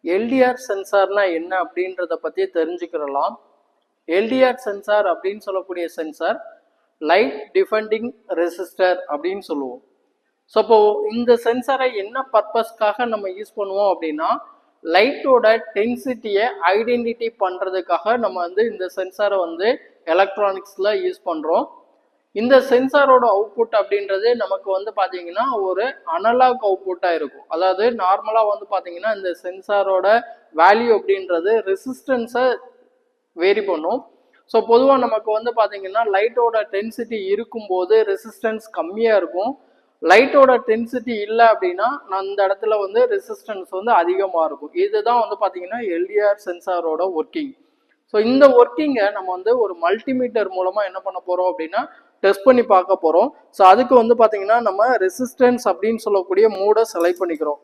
LTR சென்சார்னா என்ன அப்படின்றத பற்றி தெரிஞ்சுக்கிறலாம். எல்டிஆர் சென்சார் அப்படின்னு சொல்லக்கூடிய சென்சார் லைட் டிஃபெண்டிங் ரெசிஸ்டர் அப்படின்னு சொல்லுவோம். ஸோ இப்போ இந்த சென்சாரை என்ன பர்பஸ்க்காக நம்ம யூஸ் பண்ணுவோம் அப்படின்னா, லைட்டோட டென்சிட்டியை ஐடென்டிட்டி பண்ணுறதுக்காக நம்ம வந்து இந்த சென்சாரை வந்து எலக்ட்ரானிக்ஸில் யூஸ் பண்ணுறோம். இந்த சென்சாரோட அவுட்புட் அப்படின்றது நமக்கு வந்து பார்த்தீங்கன்னா ஒரு அனலாக் அவுட்புட்டாக இருக்கும். அதாவது நார்மலாக வந்து பார்த்தீங்கன்னா இந்த சென்சாரோட வேல்யூ அப்படின்றது ரெசிஸ்டன்ஸை வேரி பண்ணும். ஸோ பொதுவாக நமக்கு வந்து பார்த்தீங்கன்னா லைட்டோட டென்சிட்டி இருக்கும்போது ரெசிஸ்டன்ஸ் கம்மியாக இருக்கும். லைட்டோட டென்சிட்டி இல்லை அப்படின்னா அந்த இடத்துல வந்து ரெசிஸ்டன்ஸ் வந்து அதிகமாக இருக்கும். இதுதான் வந்து பார்த்தீங்கன்னா எல்டிஆர் சென்சாரோட ஒர்க்கிங். ஸோ இந்த ஒர்க்கிங்கை நம்ம வந்து ஒரு மல்டிமீட்டர் மூலமாக என்ன பண்ண போகிறோம் அப்படின்னா டெஸ்ட் பண்ணி பார்க்க போகிறோம். ஸோ அதுக்கு வந்து பார்த்தீங்கன்னா நம்ம ரெசிஸ்டன்ஸ் அப்படின்னு சொல்லக்கூடிய மோடை செலக்ட் பண்ணிக்கிறோம்.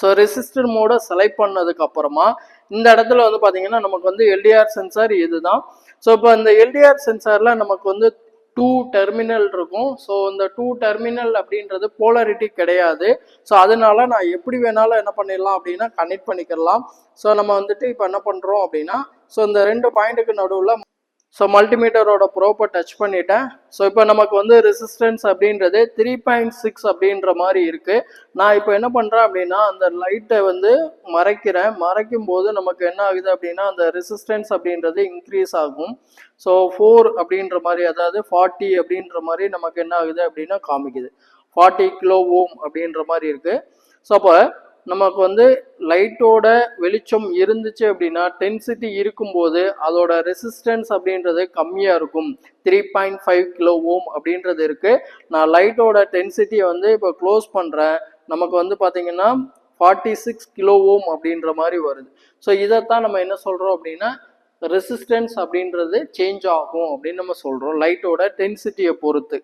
ஸோ ரெசிஸ்டர் மோடை செலக்ட் பண்ணதுக்கு அப்புறமா இந்த இடத்துல வந்து பார்த்தீங்கன்னா நமக்கு வந்து எல்டிஆர் சென்சார் இதுதான். ஸோ இப்போ இந்த எல்டிஆர் சென்சாரில் நமக்கு வந்து 2 டெர்மினல் இருக்கும். ஸோ இந்த 2 டெர்மினல் அப்படின்றது போலாரிட்டி கிடையாது. ஸோ அதனால நான் எப்படி வேணாலும் என்ன பண்ணிடலாம் அப்படின்னா கனெக்ட் பண்ணிக்கலாம். ஸோ நம்ம வந்துட்டு இப்போ என்ன பண்ணுறோம் அப்படின்னா ஸோ இந்த 2 பாயிண்ட்டுக்கு நடுவில் ஸோ மல்டிமீட்டரோட ப்ரோப்பை டச் பண்ணிட்டேன். ஸோ இப்போ நமக்கு வந்து ரெசிஸ்டன்ஸ் அப்படின்றது 3.6 அப்படின்ற மாதிரி இருக்குது. நான் இப்போ என்ன பண்ணுறேன் அப்படின்னா அந்த லைட்டை வந்து மறைக்கும் போது நமக்கு என்ன ஆகுது அப்படின்னா அந்த ரெசிஸ்டன்ஸ் அப்படின்றது இன்க்ரீஸ் ஆகும். ஸோ 4 அப்படின்ற மாதிரி, அதாவது 40 அப்படின்ற மாதிரி நமக்கு என்ன ஆகுது அப்படின்னா காமிக்குது. 40 கிலோ ஓம் அப்படின்ற மாதிரி இருக்குது. ஸோ அப்போ நமக்கு வந்து லைட்டோட வெளிச்சம் இருந்துச்சு அப்படின்னா டென்சிட்டி இருக்கும்போது அதோட ரெசிஸ்டன்ஸ் அப்படின்றது கம்மியாக இருக்கும். 3.5 கிலோ ஓம் அப்படின்றது இருக்குது. நான் லைட்டோட டென்சிட்டியை வந்து இப்போ க்ளோஸ் பண்ணுறேன். நமக்கு வந்து பார்த்தீங்கன்னா 46 கிலோ ஓம் அப்படின்ற மாதிரி வருது. ஸோ இதைத்தான் நம்ம என்ன சொல்கிறோம் அப்படின்னா ரெசிஸ்டன்ஸ் அப்படின்றது சேஞ்ச் ஆகும் அப்படின்னு நம்ம சொல்கிறோம் லைட்டோட டென்சிட்டியை பொறுத்து.